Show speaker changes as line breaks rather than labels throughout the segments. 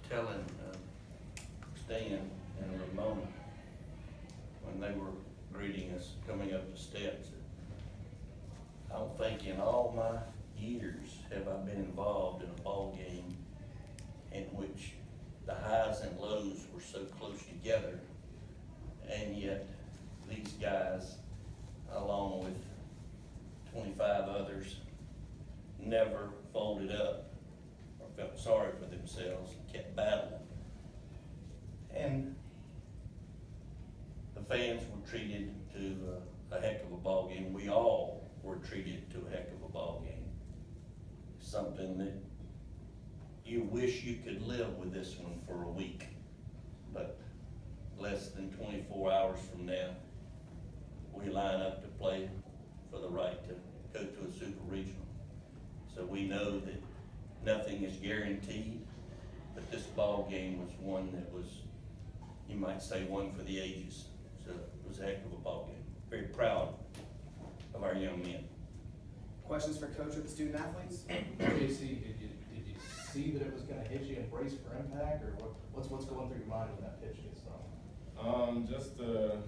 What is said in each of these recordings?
telling Stan and Ramona when they were greeting us coming up the steps that I don't think in all my years have I been involved in a ball game in which the highs and lows were so close together, and yet these guys, along with 25 others, never folded up or felt sorry for themselves and kept battling. And the fans were treated to a heck of a ball game. We all were treated to a heck of a ball game. Something that you wish you could live with this one for a week, but less than 24 hours from now, we line up to play for the right to go to a super regional. So we know that nothing is guaranteed, but this ball game was one that was, you might say, one for the ages. So it was a heck of a ball game. Very proud of our young men.
Questions for Coach or the student athletes?
JC, did you see that it was going to hit you and brace for impact, or what's going through your mind when that pitch gets thrown?
Just to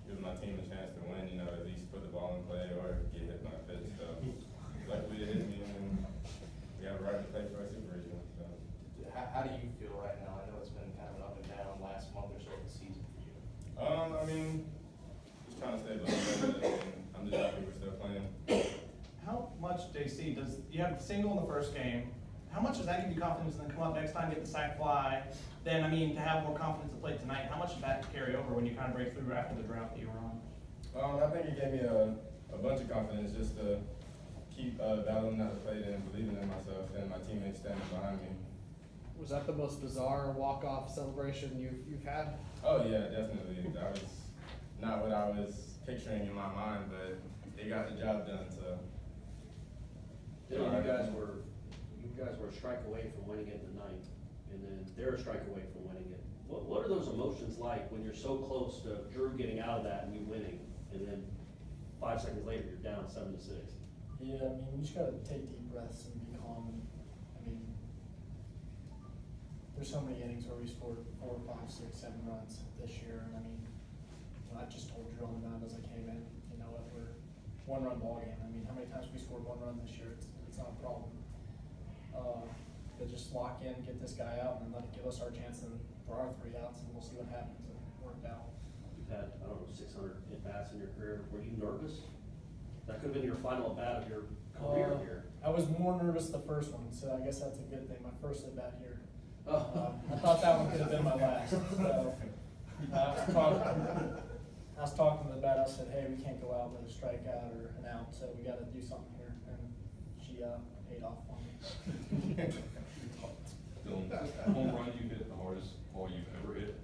give my team a chance to win, you know, at least put the ball in play or get hit by a pitch. So luckily it hit me, and we have a right to play for our super regional. So.
How do you feel right now? I know it's been kind of an up and down last month or so of the season for you.
I mean, just trying to stay motivated, and I'm just happy we're still playing.
How much, JC, does you have the single in the first game? How much does that give you confidence and then come up next time, get the sack fly? Then, I mean, to have more confidence to play tonight, how much did that carry over when you kind of break through after the drought that you were on?
I think it gave me a bunch of confidence just to keep battling out the plate and believing in myself and my teammates standing behind me.
Was that the most bizarre walk-off celebration you've had?
Oh yeah, definitely. That was not what I was picturing in my mind, but they got the job done. So.
Yeah, you guys were a strike away from winning it tonight, and then they're a strike away from winning it. What are those emotions like when you're so close to Drew getting out of that and you winning, and then 5 seconds later you're down 7-6?
Yeah, I mean, you just gotta take deep breaths and be calm. I mean, there's so many innings where we scored 4, 5, 6, 7 runs this year, and I mean, I just told Drew on the mound as I came in, you know, if we're one-run ball game. I mean, how many times we scored 1 run this year? It's not a problem. But just lock in, get this guy out, and then let it give us our chance for our 3 outs, and we'll see what happens. And it worked out.
You've had, I don't know, 600 at-bats in your career. Were you nervous? That could have been your final at-bat of your career here.
I was more nervous the first one, so I guess that's a good thing. My first at-bat here.
Oh.
I thought that one could have been my last. So, I was talking to the bat. I said, "Hey, we can't go out with a strikeout or an out, so we got to do something here." And she paid off on me.
Dylan, home run you hit the hardest ball you've ever hit?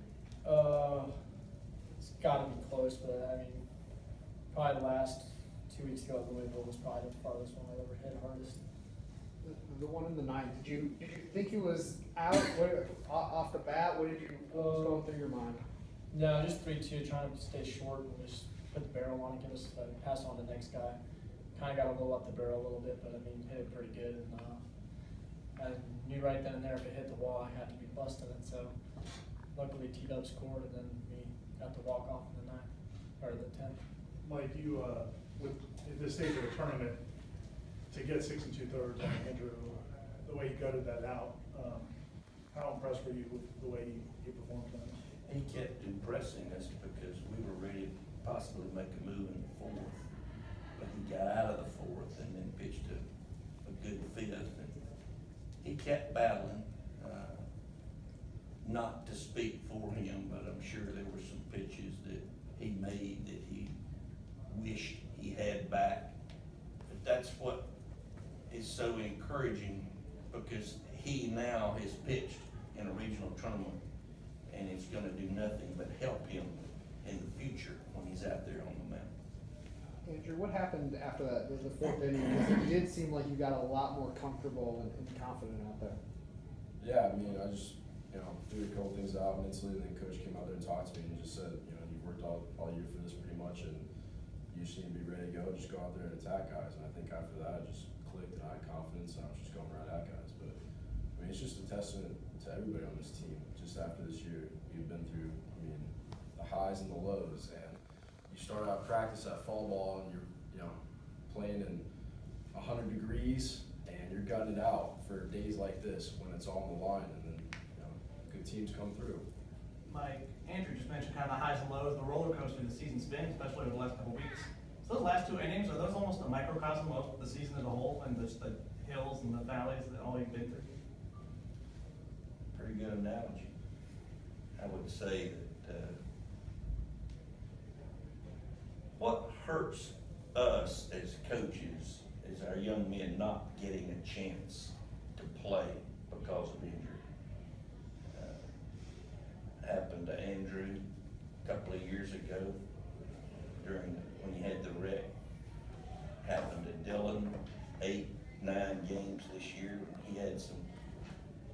It's got to be close, but I mean, probably the last 2 weeks ago at Louisville was probably the farthest one I ever hit hardest.
The one in the ninth. Did you think he was out off the bat? What was going through your mind?
No, just 3-2, trying to stay short and just put the barrel on and get us pass on to the next guy. Kind of got a little up the barrel a little bit, but I mean, hit it pretty good. And I knew right then and there if it hit the wall, I had to be busting it. So luckily, T-Dub scored, and then we got the walk off in the 9th or the 10th.
Mike, you at this stage of the tournament, to get 6 2/3 on Andrew, the way you gutted that out, how impressed were you with the way you performed tonight?
He kept impressing us because we were ready to possibly make a move in the 4th, but he got out of the 4th and then pitched a good 5th. And he kept battling, not to speak for him, but I'm sure there were some pitches that he made that he wished he had back. But that's what is so encouraging, because he now has pitched in a regional tournament, and it's going to do nothing but help him in the future when he's out there on the mound.
Andrew, what happened after that, the 4th inning? It did seem like you got a lot more comfortable and confident out there.
Yeah, I mean, I just, threw a couple things out mentally, and then Coach came out there and talked to me and just said, you've worked all year for this pretty much, and you just need to be ready to go. Just go out there and attack guys. And I think after that, I just clicked and I had confidence, and I was just going right at guys. But I mean, it's just a testament to everybody on this team. Just after this year, we've been through, I mean, the highs and the lows, and you start out practice at fall ball and you're, you know, playing in 100 degrees and you're gutting it out for days like this when it's all on the line, and then, you know, good teams come through.
Like Andrew just mentioned, kind of the highs and lows, the roller coaster the season's been, especially over the last couple of weeks. So those last 2 innings, are those almost a microcosm of the season as a whole, and just the hills and the valleys that all you've been through?
Pretty good analogy. I would say that what hurts us as coaches is our young men not getting a chance to play because of injury. Happened to Andrew a couple of years ago when he had the wreck. Happened to Dylan 8, 9 games this year. He had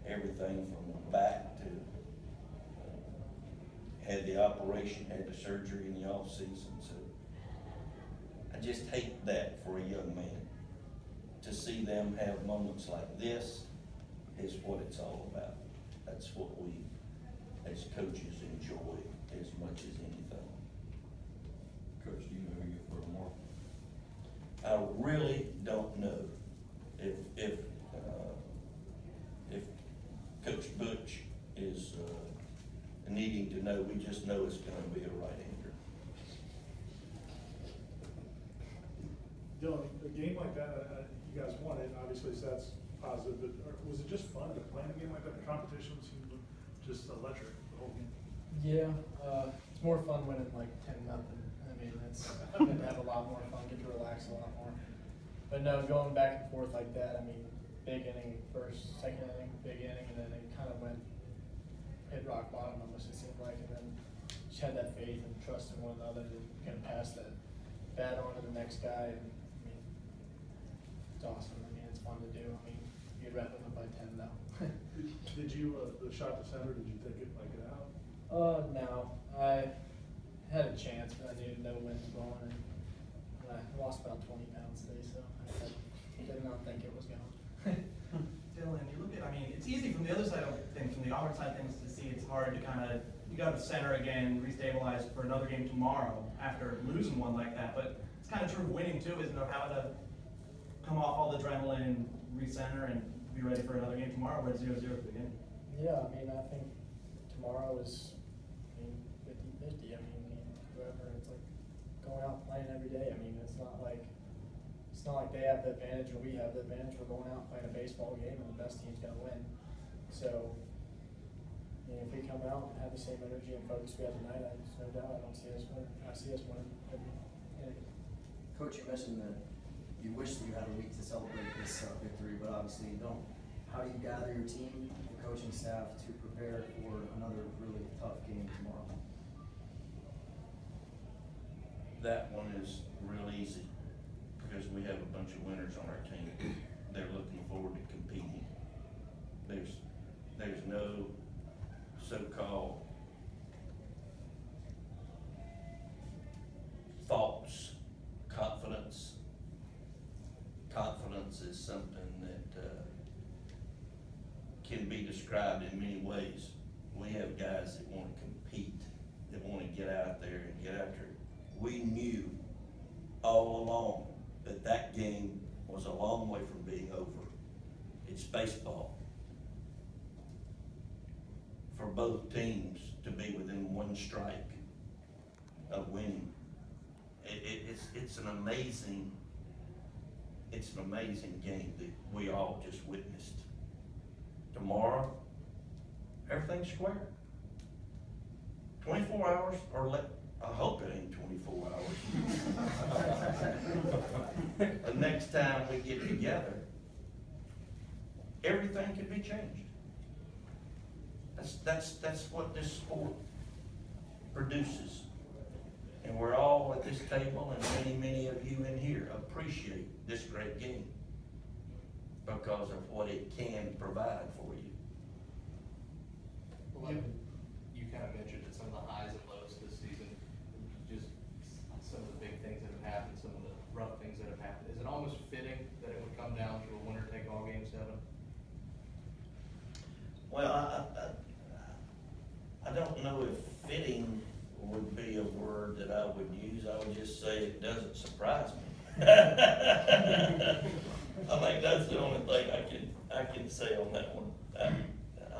everything from back to had the operation, had the surgery in the off season. So I just hate that for a young man. To see them have moments like this is what it's all about. That's what we as coaches enjoy as much as anything.
Coach, do you know who you throw more?
I really don't know if Coach Butch is needing to know. We just know it's going to be a right-hander.
Dylan, a game like that, you guys won it, obviously, so that's positive, but was it just fun to play in a game like that? The competition seemed just electric the whole game.
Yeah, it's more fun when it's like 10-0. I mean, it's going to have a lot more fun, get to relax a lot more. But no, going back and forth like that, I mean, big inning first, second inning, big inning, and then it kind of hit rock bottom almost, it seemed like, and then just had that faith and trust in one another to kind of pass that bat on to the next guy. And I mean, it's awesome. I mean, it's fun to do. I mean, you'd rather win by 10 though.
Did you, the shot to center, did you think it might get out?
No. I had a chance, but I knew no wind was blowing, and I lost about 20 pounds today, so I did not think it was going.
Dylan, you look at, I mean, it's easy from the other side of things, from the Auburn side of things, to see it's hard to kind of, you got to center again, restabilize for another game tomorrow after losing one like that. But it's kind of true of winning too, isn't it? How to come off all the adrenaline, recenter, and be ready for another game tomorrow where it's 0-0 at the beginning.
Yeah, I mean, I think tomorrow is, 50-50. I mean, whoever, it's like going out playing every day. I mean, it's not like they have the advantage or we have the advantage. We're going out playing a baseball game, and the best team's going to win. So, I mean, if we come out and have the same energy and focus we had tonight, I just no doubt I don't see us winning. I see us winning every inning.
Coach, you mentioned that you wish that you had a week to celebrate this victory, but obviously you don't. How do you gather your team, the coaching staff, to prepare for another really tough game tomorrow?
That one is real easy because we have a bunch of winners on our team. They're looking forward to competing. There's no so-called false confidence. Confidence is something that can be described in many ways. We have guys that want to compete, that want to get out there and get after it. We knew all along that game was a long way from being over. It's baseball. For both teams to be within one strike of winning, it's an amazing game that we all just witnessed. Tomorrow, everything's square. 24 hours, or I hope it ain't 24 hours. The next time we get together, everything can be changed. That's what this sport produces. And we're all at this table, and many of you in here appreciate this great game because of what it can provide for you.
Well, you kind of mentioned some of the highs and lows this season, just some of the big things that have happened, some of the rough things that have happened. Is it almost fitting that it would come down to a winner-take-all game 7?
Well, I don't know if fitting would be a word that I would use. I would just say it doesn't surprise me. I think that's the only thing I can say on that one.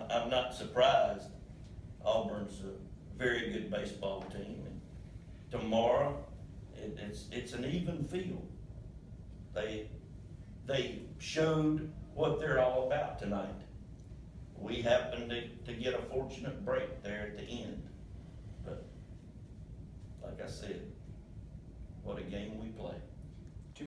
I'm not surprised. Auburn's a very good baseball team. And tomorrow, it's an even field. They showed what they're all about tonight. We happened to get a fortunate break there at the end. But like I said, what a game we played.